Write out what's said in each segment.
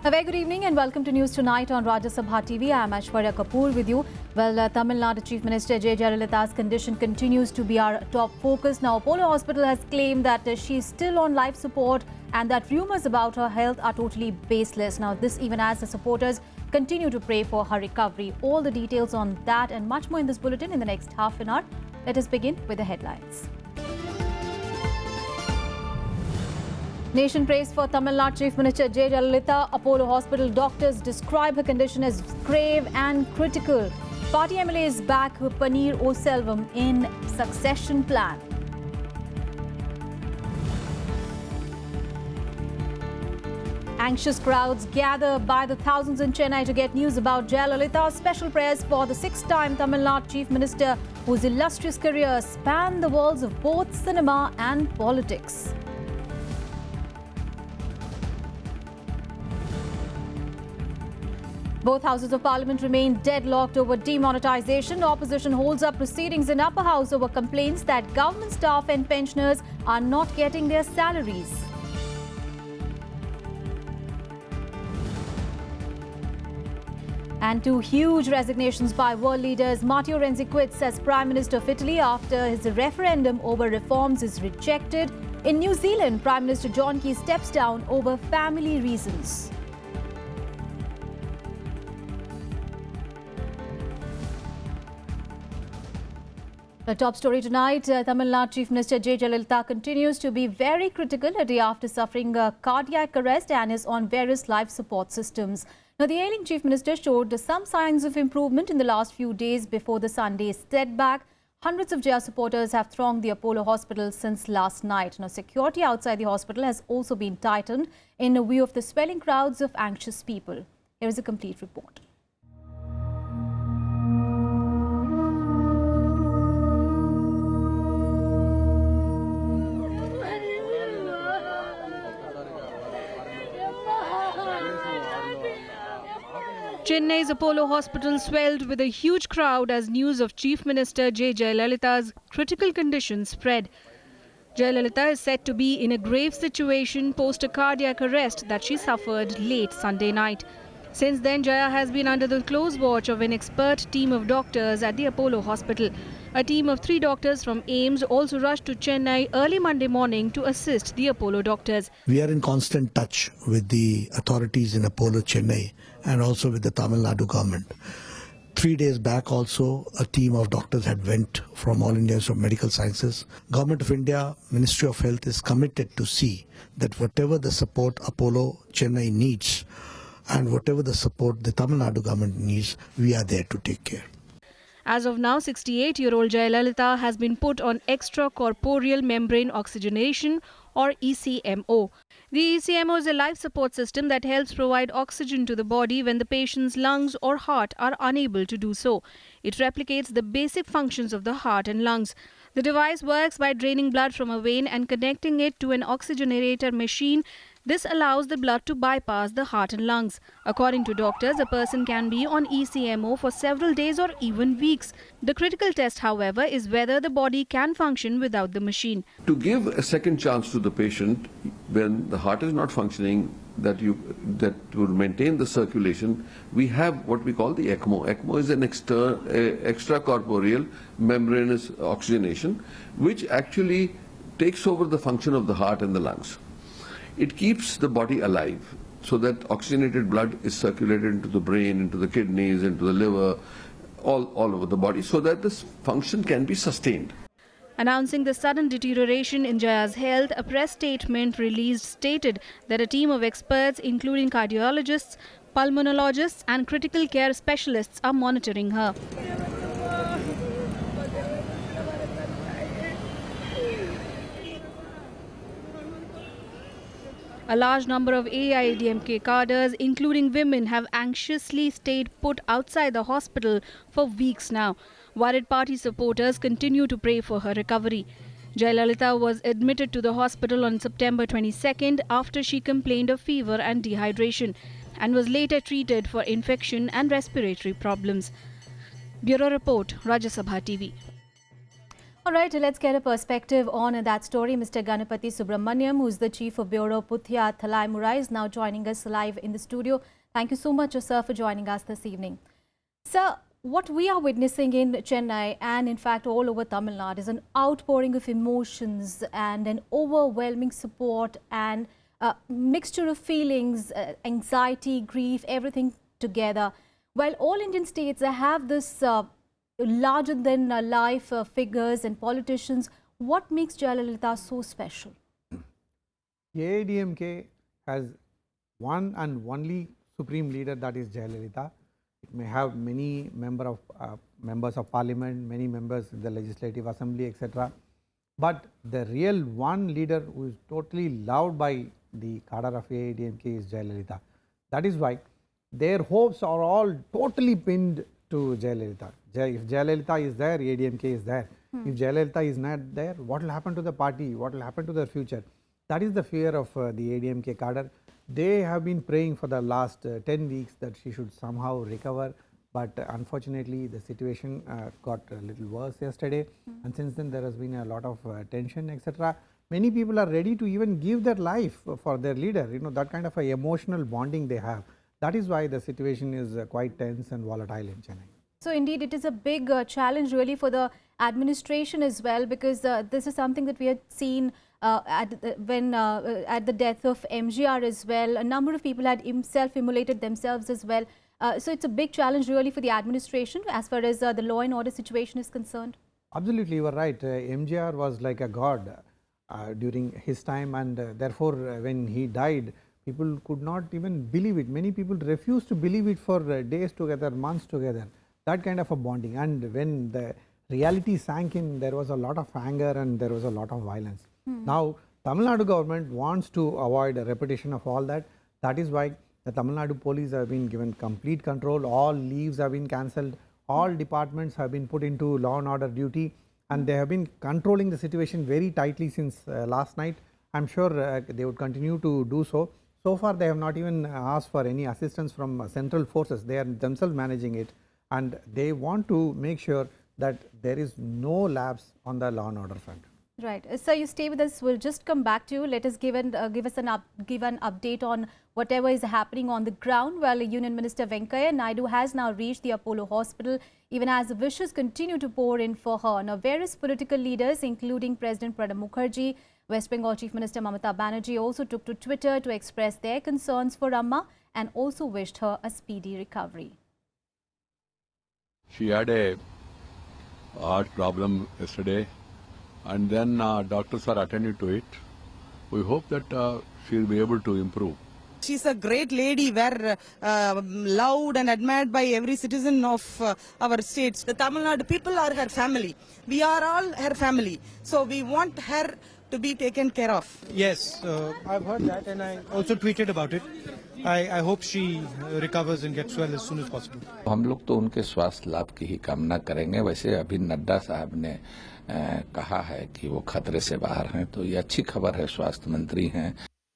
A very good evening and welcome to News Tonight on Rajya Sabha TV. I am Aishwarya Kapoor with you. Well, Tamil Nadu Chief Minister Jayalalitha's condition continues to be our top focus. Now, Apollo Hospital has claimed that she is still on life support and that rumours about her health are totally baseless. Now, this even as the supporters continue to pray for her recovery. All the details on that and much more in this bulletin in the next half an hour. Let us begin with the headlines. Nation praise for Tamil Nadu Chief Minister Jayalalithaa. Apollo Hospital doctors describe her condition as grave and critical. Party MLAs back Panneerselvam in succession plan. Anxious crowds gather by the thousands in Chennai to get news about Jayalalithaa. Special prayers for the sixth-time Tamil Nadu Chief Minister, whose illustrious career spanned the worlds of both cinema and politics. Both houses of parliament remain deadlocked over demonetisation. Opposition holds up proceedings in upper house over complaints that government staff and pensioners are not getting their salaries. And two huge resignations by world leaders. Matteo Renzi quits as Prime Minister of Italy after his referendum over reforms is rejected. In New Zealand, Prime Minister John Key steps down over family reasons. The top story tonight, Tamil Nadu Chief Minister Jayalalithaa continues to be very critical a day after suffering a cardiac arrest and is on various life support systems. Now, the ailing Chief Minister showed some signs of improvement in the last few days before the Sunday's setback. Hundreds of Jaya supporters have thronged the Apollo Hospital since last night. Now, security outside the hospital has also been tightened in view of the swelling crowds of anxious people. Here is a complete report. Chennai's Apollo Hospital swelled with a huge crowd as news of Chief Minister Jayalalitha's critical condition spread. Jayalalithaa is said to be in a grave situation post a cardiac arrest that she suffered late Sunday night. Since then, Jaya has been under the close watch of an expert team of doctors at the Apollo Hospital. A team of 3 doctors from AIIMS also rushed to Chennai early Monday morning to assist the Apollo doctors. We are in constant touch with the authorities in Apollo Chennai and also with the Tamil Nadu government. 3 days back also, a team of doctors had went from All India Institute of Medical Sciences. Government of India, Ministry of Health is committed to see that whatever the support Apollo Chennai needs and whatever the support the Tamil Nadu government needs, we are there to take care. As of now, 68-year-old Jayalalithaa has been put on extracorporeal membrane oxygenation or ECMO. The ECMO is a life support system that helps provide oxygen to the body when the patient's lungs or heart are unable to do so. It replicates the basic functions of the heart and lungs. The device works by draining blood from a vein and connecting it to an oxygenator machine. This allows the blood to bypass the heart and lungs. According to doctors, a person can be on ECMO for several days or even weeks. The critical test, however, is whether the body can function without the machine. To give a second chance to the patient when the heart is not functioning, that will maintain the circulation, we have what we call the ECMO. ECMO is an extracorporeal membranous oxygenation, which actually takes over the function of the heart and the lungs. It keeps the body alive so that oxygenated blood is circulated into the brain, into the kidneys, into the liver, all over the body so that this function can be sustained. Announcing the sudden deterioration in Jaya's health, a press statement released stated that a team of experts, including cardiologists, pulmonologists and critical care specialists, are monitoring her. A large number of AIADMK cadres, including women, have anxiously stayed put outside the hospital for weeks now. Worried party supporters continue to pray for her recovery. Jayalalithaa was admitted to the hospital on September 22nd after she complained of fever and dehydration and was later treated for infection and respiratory problems. Bureau Report, Rajya Sabha TV. All right, let's get a perspective on that story. Mr. Ganapathy Subramanyam, who is the Chief of Bureau Puthia Thalai Murai, is now joining us live in the studio. Thank you so much, sir, for joining us this evening. Sir, what we are witnessing in Chennai and in fact all over Tamil Nadu is an outpouring of emotions and an overwhelming support and mixture of feelings, anxiety, grief, everything together. While all Indian states have this larger than life figures and politicians, what makes Jayalalithaa so special? AIADMK has one and only supreme leader, that is Jayalalithaa. It may have many members of parliament, many members in the legislative assembly, etc. But the real one leader who is totally loved by the cadre of AIADMK is Jayalalithaa. That is why their hopes are all totally pinned to Jayalalithaa. If Jayalalithaa is there, AIADMK is there. If Jayalalithaa is not there, what will happen to the party? What will happen to their future? That is the fear of the AIADMK cadre. They have been praying for the last 10 weeks that she should somehow recover, but unfortunately the situation got a little worse yesterday, and since then there has been a lot of tension, etc. Many people are ready to even give their life for their leader, that kind of a emotional bonding they have. That is why the situation is quite tense and volatile in Chennai. So indeed it is a big challenge really for the administration as well, because this is something that we had seen at the death of MGR as well. A number of people had self-immolated themselves as well. So it's a big challenge really for the administration as far as the law and order situation is concerned. Absolutely, you are right. MGR was like a god during his time, and therefore when he died, people could not even believe it. Many people refused to believe it for days together, months together. That kind of a bonding. And when the reality sank in, there was a lot of anger and there was a lot of violence. Now, Tamil Nadu government wants to avoid a repetition of all that. That is why the Tamil Nadu police have been given complete control. All leaves have been cancelled. All departments have been put into law and order duty, and they have been controlling the situation very tightly since last night. I'm sure they would continue to do so. So far, they have not even asked for any assistance from central forces. They are themselves managing it, and they want to make sure that there is no lapse on the law and order front. Right. So you stay with us. We'll just come back to you. Let us give an update on whatever is happening on the ground. Well, Union Minister Venkaiah, Naidu has now reached the Apollo Hospital, even as the wishes continue to pour in for her. Now, various political leaders, including President Pranab Mukherjee, West Bengal Chief Minister Mamata Banerjee, also took to Twitter to express their concerns for Amma and also wished her a speedy recovery. She had a heart problem yesterday, and then doctors are attending to it. We hope that she will be able to improve. She's a great lady, loved and admired by every citizen of our states. The Tamil Nadu people are her family. We are all her family. So we want her to be taken care of. Yes, I've heard that, and I also tweeted about it. I hope she recovers and gets well as soon as possible. हम लोग तो उनके स्वास्थ्य लाभ की ही कामना करेंगे. वैसे अभी नड्डा साहब ने कहा है कि वो खतरे से बाहर हैं, तो ये अच्छी खबर है. स्वास्थ्य मंत्री हैं.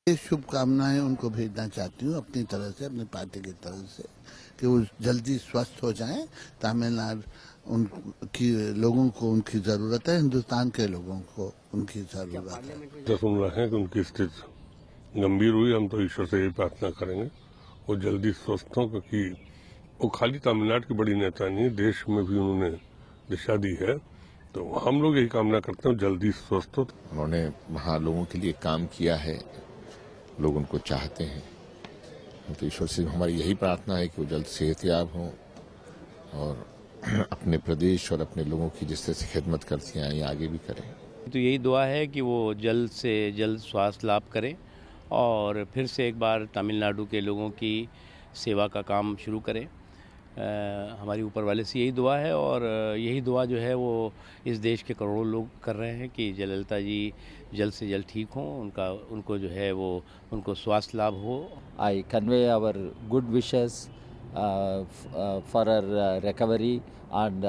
ये शुभकामनाएं उनको भेजना चाहती हूँ अपनी तरह से, अपनी पार्टी की तरफ से, कि वो जल्दी स्वस्थ हो जाएं. तमिलनाडु उनकी लोगों को उनकी जरूरत है, हिंदुस्तान के लोगों को उनकी जरूरत है. तो सुन रहे हैं कि उनकी स्थिति गंभीर हुई. हम तो ईश्वर से यही प्रार्थना करेंगे वो जल्दी स्वस्थ हो, क्योंकि वो खाली तमिलनाडु की बड़ी नेता नहीं, देश में भी उन्होंने दिशा दी है. तो हम लोग यही कामना करते हैं जल्दी स्वस्थ हो. उन्होंने वहाँ लोगों के लिए काम किया है, लोग उनको चाहते हैं. तो ईश्वर से हमारी यही प्रार्थना है कि वो जल्द सेहतयाब हों और अपने प्रदेश और अपने लोगों की जिस तरह से खिदमत करती हैं आगे भी करें. तो यही दुआ है कि वो जल्द से जल्द स्वास्थ्य लाभ करें और फिर से एक बार तमिलनाडु के लोगों की सेवा का काम शुरू करें. हमारी ऊपर वाले से यही दुआ है, और यही दुआ जो है वो इस देश के करोड़ों लोग कर रहे हैं कि जयललिता जी जल्द से जल्द ठीक हों, उनको जो है वो उनको स्वास्थ्य लाभ हो. I convey our good wishes for her recovery, and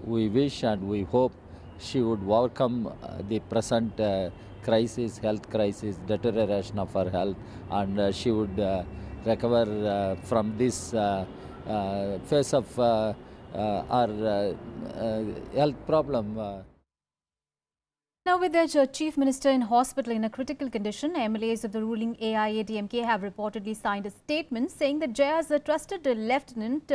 we wish and we hope she would overcome the present crisis, health crisis, deterioration of her health, and she would recover from this phase of our health problem. Now, with their chief minister in hospital in a critical condition, MLAs of the ruling AIADMK have reportedly signed a statement saying that Jaya's trusted lieutenant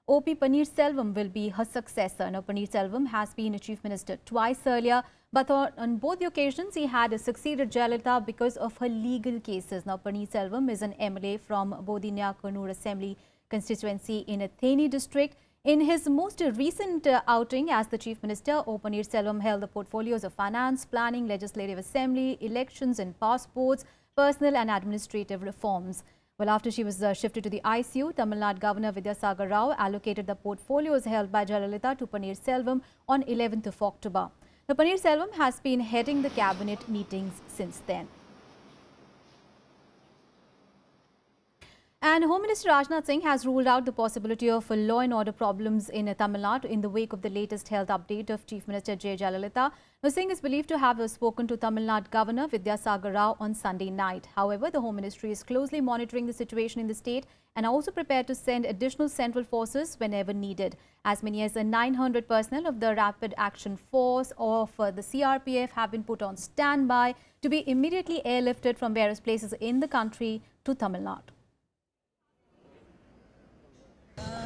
OP Panneerselvam will be her successor. Now, Panneerselvam has been a chief minister twice earlier, but on both the occasions he had succeeded Jayalalithaa because of her legal cases. Now, Panneerselvam is an MLA from Bodhinya Kannur Assembly constituency in Atheni district. In his most recent outing as the Chief Minister, O. Panneerselvam held the portfolios of finance, planning, legislative assembly, elections and passports, personal and administrative reforms. Well, after she was shifted to the ICU, Tamil Nadu Governor Vidyasagar Rao allocated the portfolios held by Jayalalithaa to Panneerselvam on 11th of October. Now, Panneerselvam has been heading the cabinet meetings since then. And Home Minister Rajnath Singh has ruled out the possibility of law and order problems in Tamil Nadu in the wake of the latest health update of Chief Minister Jayalalithaa. Now, Singh is believed to have spoken to Tamil Nadu Governor Vidyasagar Rao on Sunday night. However, the Home Ministry is closely monitoring the situation in the state and also prepared to send additional central forces whenever needed. As many as 900 personnel of the Rapid Action Force of the CRPF have been put on standby to be immediately airlifted from various places in the country to Tamil Nadu.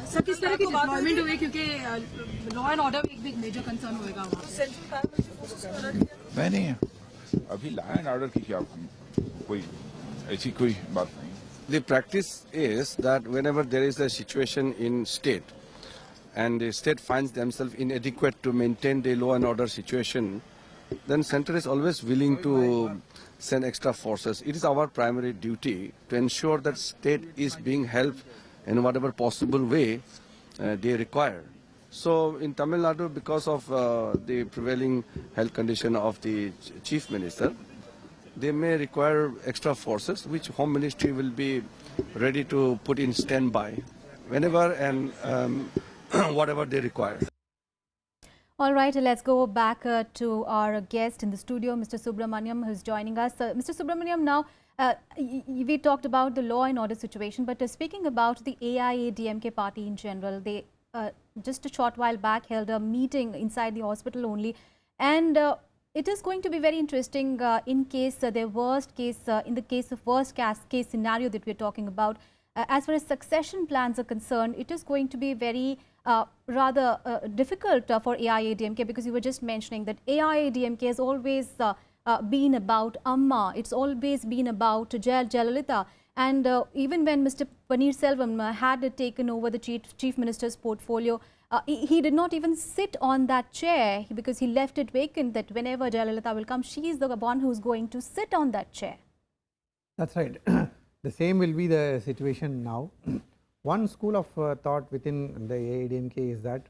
Sir किस तरह की deployment हुई क्योंकि law and order एक big major concern होएगा मैं नहीं अभी लॉ एंड ऑर्डर की क्या कोई ऐसी कोई बात नहीं. The practice is that whenever there is a situation in state and the state finds themselves inadequate to maintain the law and order situation, then center is always willing to send extra forces. It is our primary duty to ensure that state is being helped in whatever possible way they require. So in Tamil Nadu, because of the prevailing health condition of the Chief Minister, they may require extra forces, which Home Ministry will be ready to put in standby whenever and whatever they require. All right, let's go back to our guest in the studio, Mr. Subramanyam, who's joining us. Mr. Subramanyam, now, we talked about the law and order situation, but speaking about the AIADMK party in general, they just a short while back held a meeting inside the hospital only, and it is going to be very interesting in case their worst case, in the case of worst case scenario that we're talking about. As far as succession plans are concerned, it is going to be very rather difficult for AIADMK, because you were just mentioning that AIADMK has always been about Amma. It's always been about Jayalalithaa. And even when Mr. Panneerselvam had taken over the Chief Minister's portfolio, he did not even sit on that chair because he left it vacant, that whenever Jayalalithaa will come, she is the one who's going to sit on that chair. That's right. The same will be the situation now. One school of thought within the AIADMK is that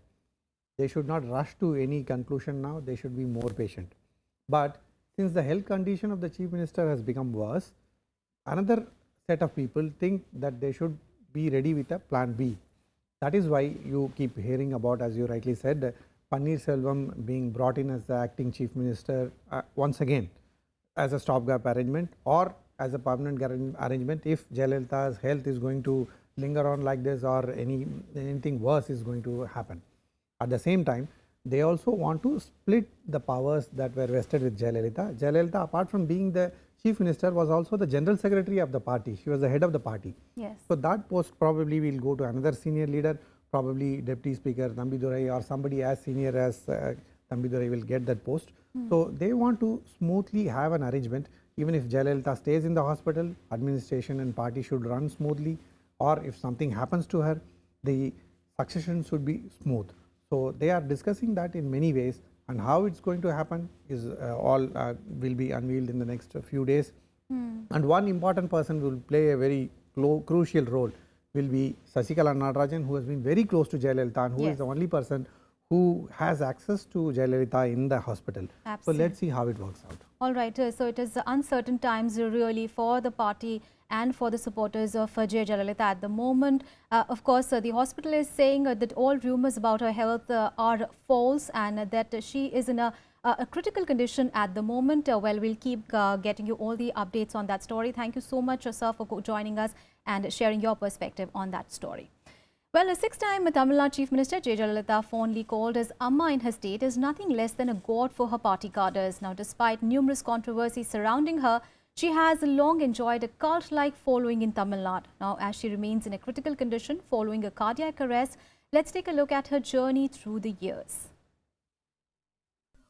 they should not rush to any conclusion now, they should be more patient. But since the health condition of the Chief Minister has become worse, another set of people think that they should be ready with a plan B. That is why you keep hearing about, as you rightly said, Panneerselvam being brought in as the acting Chief Minister once again as a stopgap arrangement or as a permanent arrangement if Jayalalitha's health is going to linger on like this or anything worse is going to happen. At the same time, they also want to split the powers that were vested with Jayalalithaa. Jayalalithaa, apart from being the Chief Minister, was also the General Secretary of the party. She was the head of the party. Yes. So that post probably will go to another senior leader, probably Deputy Speaker Thambidurai or somebody as senior as Thambidurai will get that post. So they want to smoothly have an arrangement. Even if Jayalalithaa stays in the hospital, administration and party should run smoothly, or if something happens to her, the succession should be smooth. So they are discussing that in many ways, and how it's going to happen is all will be unveiled in the next few days. And one important person will play a very crucial role will be Sasikala Natarajan, who has been very close to Jayalalithaa and who is the only person who has access to Jayalalithaa in the hospital. Absolutely. So let's see how it works out. All right, so it is uncertain times really for the party and for the supporters of Jayalalithaa at the moment. Of course, the hospital is saying that all rumors about her health are false and that she is in a critical condition at the moment. Well, we'll keep getting you all the updates on that story. Thank you so much, sir, for joining us and sharing your perspective on that story. Well, a six-time Tamil Nadu Chief Minister Jayalalithaa, fondly called as Amma in her state, is nothing less than a god for her party cadres. Now, despite numerous controversies surrounding her, she has long enjoyed a cult-like following in Tamil Nadu. Now, as she remains in a critical condition following a cardiac arrest, let's take a look at her journey through the years.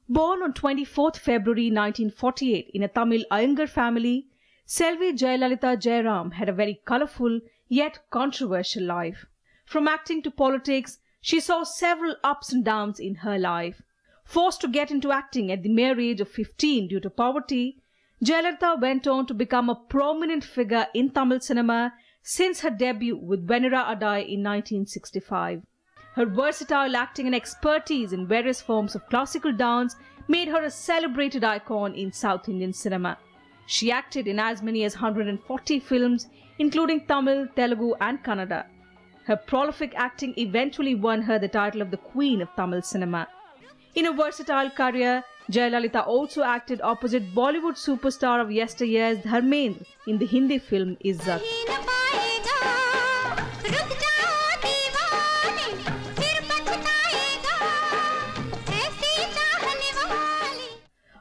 Born on 24th February 1948 in a Tamil Iyengar family, Selvi Jayalalithaa Jairam had a very colourful yet controversial life. From acting to politics, she saw several ups and downs in her life. Forced to get into acting at the mere age of 15 due to poverty, Jayalalithaa went on to become a prominent figure in Tamil cinema since her debut with Venera Adai in 1965. Her versatile acting and expertise in various forms of classical dance made her a celebrated icon in South Indian cinema. She acted in as many as 140 films, including Tamil, Telugu and Kannada. Her prolific acting eventually won her the title of the Queen of Tamil cinema. In a versatile career, Jayalalithaa also acted opposite Bollywood superstar of yesteryears Dharmendra in the Hindi film Izzat.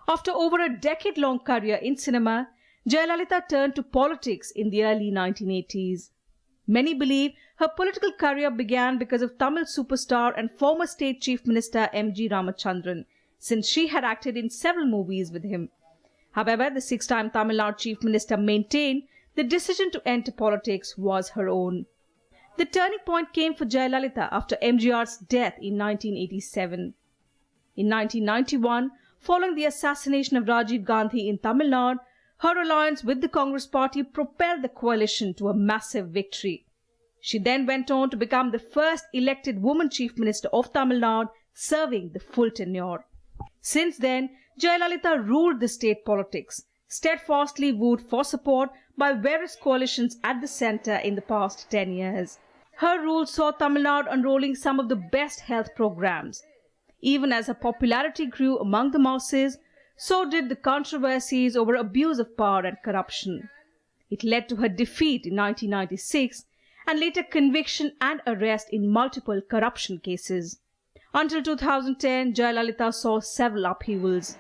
After over a decade-long career in cinema, Jayalalithaa turned to politics in the early 1980s. Many believe her political career began because of Tamil superstar and former State Chief Minister M.G. Ramachandran, since she had acted in several movies with him. However, the six-time Tamil Nadu Chief Minister maintained the decision to enter politics was her own. The turning point came for Jayalalithaa after MGR's death in 1987. In 1991, following the assassination of Rajiv Gandhi in Tamil Nadu, her alliance with the Congress party propelled the coalition to a massive victory. She then went on to become the first elected woman Chief Minister of Tamil Nadu, serving the full tenure. Since then, Jayalalithaa ruled the state politics, steadfastly wooed for support by various coalitions at the centre in the past 10 years. Her rule saw Tamil Nadu unrolling some of the best health programs. Even as her popularity grew among the masses, so did the controversies over abuse of power and corruption. It led to her defeat in 1996 and later conviction and arrest in multiple corruption cases. Until 2010, Jayalalithaa saw several upheavals,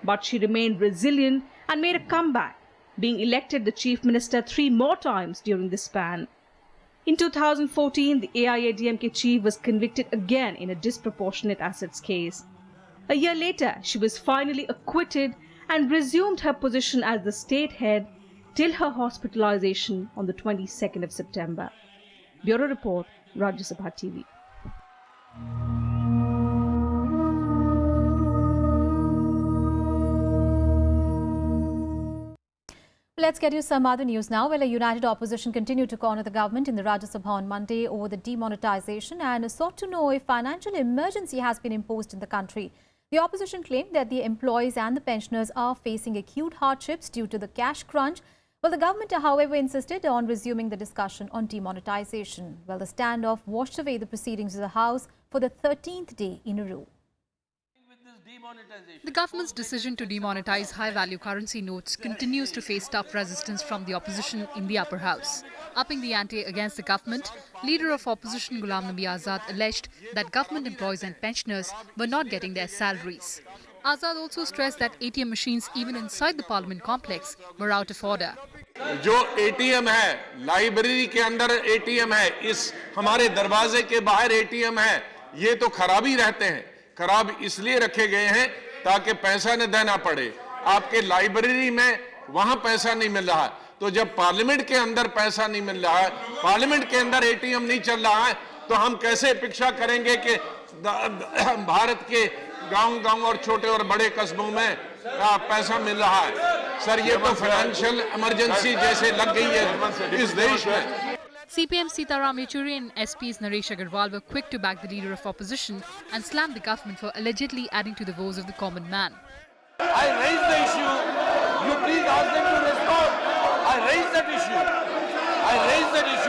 but she remained resilient and made a comeback, being elected the Chief Minister 3 more times during this span. In 2014, the AIADMK chief was convicted again in a disproportionate assets case. A year later, she was finally acquitted and resumed her position as the state head till her hospitalization on the 22nd of September. Bureau Report, Rajya Sabha TV. Let's get you some other news now. Well, a united opposition continued to corner the government in the Rajya Sabha on Monday over the demonetization and sought to know if financial emergency has been imposed in the country. The opposition claimed that the employees and the pensioners are facing acute hardships due to the cash crunch. Well, the government, however, insisted on resuming the discussion on demonetization. Well, the standoff washed away the proceedings of the House for the 13th day in a row. The government's decision to demonetize high-value currency notes continues to face tough resistance from the opposition in the upper house. Upping the ante against the government, leader of opposition Ghulam Nabi Azad alleged that government employees and pensioners were not getting their salaries. Azad also stressed that ATM machines even inside the parliament complex were out of order. जो ATM है, library के अंदर ATM है, इस हमारे दरवाजे के बाहर ATM है, ये तो खराब ही रहते हैं। खराब इसलिए रखे गए हैं ताकि पैसा न देना पड़े। आपके लाइब्रेरी में वहां पैसा नहीं मिल रहा है, तो जब पार्लियामेंट के अंदर पैसा नहीं मिल रहा है, पार्लियामेंट के अंदर ATM नहीं चल रहा है, तो हम कैसे अपेक्षा करेंगे कि भारत के गांव-गांव और छोटे और बड़े कस्बों में पैसा मिल रहा है। सर, ये तो फाइनेंशियल इमरजेंसी जैसे लग गई है इस देश में। CPM Sitaram Yechuri and SPs Naresh Agarwal were quick to back the leader of opposition and slammed the government for allegedly adding to the woes of the common man. I raised the issue. You please ask them to respond. I raised that issue.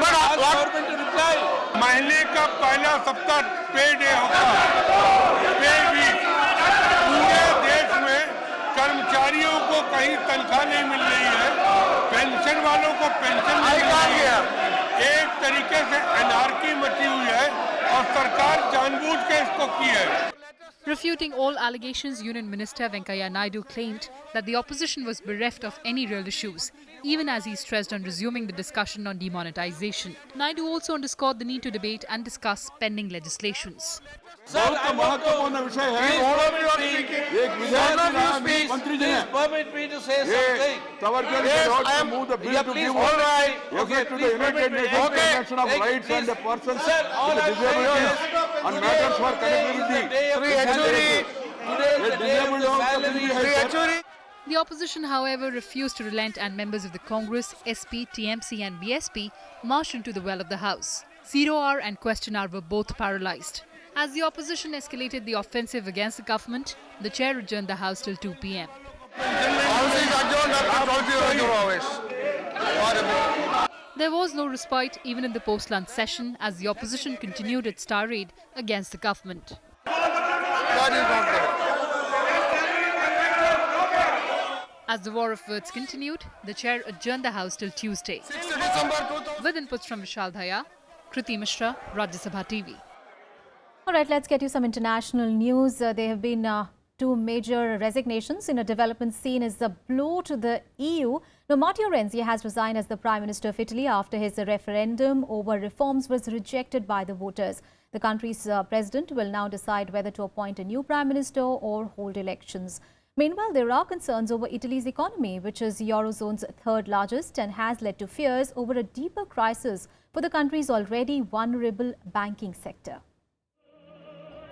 But ask government to reply. महीने का पहला सप्ताह पे day होगा। पे week. पूरे देश में कर्मचारियों को कहीं तनख्वाह नहीं मिल रही है। पेंशन वालों को पेंशन नहीं मिल रही है। एक तरीके से एनार्की मची हुई है और सरकार जानबूझ के इसको की है. Refuting all allegations, Union Minister Venkaiah Naidu claimed that the opposition was bereft of any real issues, even as he stressed on resuming the discussion on demonetization. Naidu also underscored the need to debate and discuss pending legislations. बहुत महत्वपूर्ण विषय है. एक विधायक मंत्री जी हैं. Permit me to say something. Yes, I am. Please hold right. Okay, please permit me. Okay. Of rights and the persons with disabilities and matters for connectivity. The opposition, however, refused to relent and members of the Congress, SP, TMC and BSP marched into the well of the House. 0 hour and question hour were both paralysed. As the opposition escalated the offensive against the government, the chair adjourned the House till 2 p.m. There was no respite even in the post-lunch session as the opposition continued its tirade against the government. As the war of words continued, the chair adjourned the House till Tuesday. With inputs from Vishal Dhaya, Kriti Mishra, Rajya Sabha TV. All right, let's get you some international news. There have been 2 major resignations in a development seen as a blow to the EU. Now, Matteo Renzi has resigned as the Prime Minister of Italy after his referendum over reforms was rejected by the voters. The country's president will now decide whether to appoint a new Prime Minister or hold elections. Meanwhile, there are concerns over Italy's economy, which is Eurozone's 3rd largest and has led to fears over a deeper crisis for the country's already vulnerable banking sector.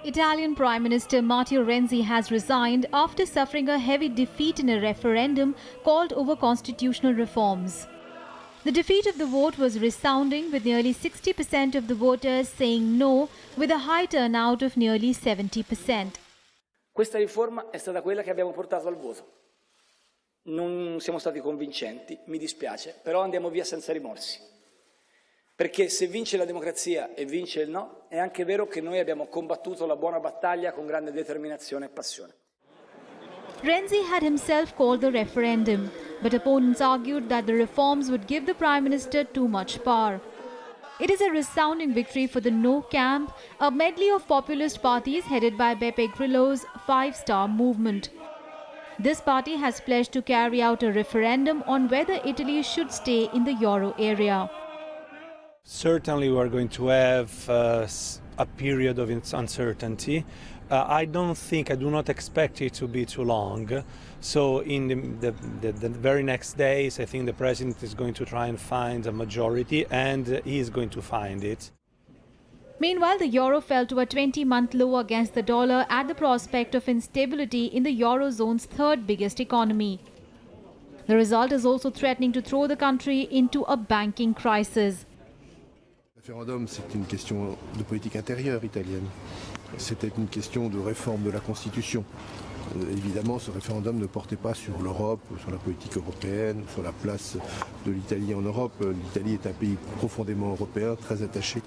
Italian Prime Minister Matteo Renzi has resigned after suffering a heavy defeat in a referendum called over constitutional reforms. The defeat of the vote was resounding, with nearly 60% of the voters saying no, with a high turnout of nearly 70%. Questa riforma è stata quella che abbiamo portato al voto. Non siamo stati convincenti, mi dispiace, però andiamo via senza rimorsi. Perché se vince la democrazia e vince il no, è anche vero che noi abbiamo combattuto la buona battaglia con grande determinazione e passione. Renzi had himself called the referendum, but opponents argued that the reforms would give the Prime Minister too much power. It is a resounding victory for the No camp, a medley of populist parties headed by Beppe Grillo's 5-Star Movement. This party has pledged to carry out a referendum on whether Italy should stay in the euro area. Certainly we are going to have a period of uncertainty. I do not expect it to be too long. So in the very next days, I think the President is going to try and find a majority, and he is going to find it. Meanwhile, the euro fell to a 20-month low against the dollar at the prospect of instability in the Eurozone's 3rd biggest economy. The result is also threatening to throw the country into a banking crisis. Le référendum, c'est une question de politique intérieure italienne. C'était une question de réforme de la Constitution. Évidemment, ce référendum ne portait pas sur l'Europe, sur la politique européenne, sur la place de l'Italie en Europe. L'Italie est un pays profondément européen, très attaché.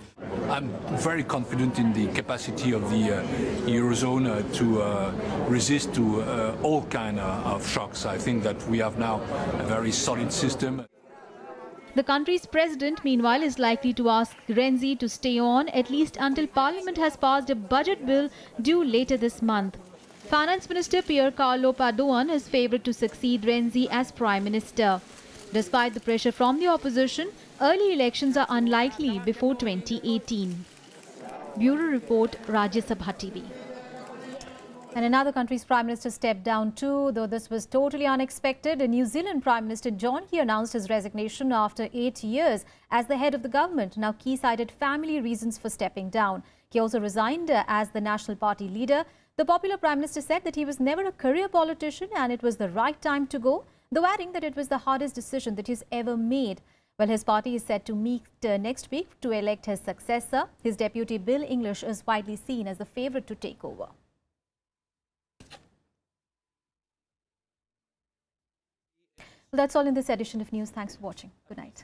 I'm very confident in the capacity of the Eurozone to resist to all kinds of shocks. I think that we have now a very solid system. The country's president, meanwhile, is likely to ask Renzi to stay on at least until Parliament has passed a budget bill due later this month. Finance Minister Pier Carlo Padoan is favoured to succeed Renzi as Prime Minister. Despite the pressure from the opposition, early elections are unlikely before 2018. Bureau Report, Rajya Sabha TV. And another country's Prime Minister stepped down too, though this was totally unexpected. New Zealand Prime Minister John Key announced his resignation after 8 years as the head of the government. Now, Key cited family reasons for stepping down. He also resigned as the National Party leader. The popular Prime Minister said that he was never a career politician and it was the right time to go, though adding that it was the hardest decision that he's ever made. Well, his party is set to meet next week to elect his successor. His deputy Bill English is widely seen as the favourite to take over. Well, that's all in this edition of News. Thanks for watching. Good night.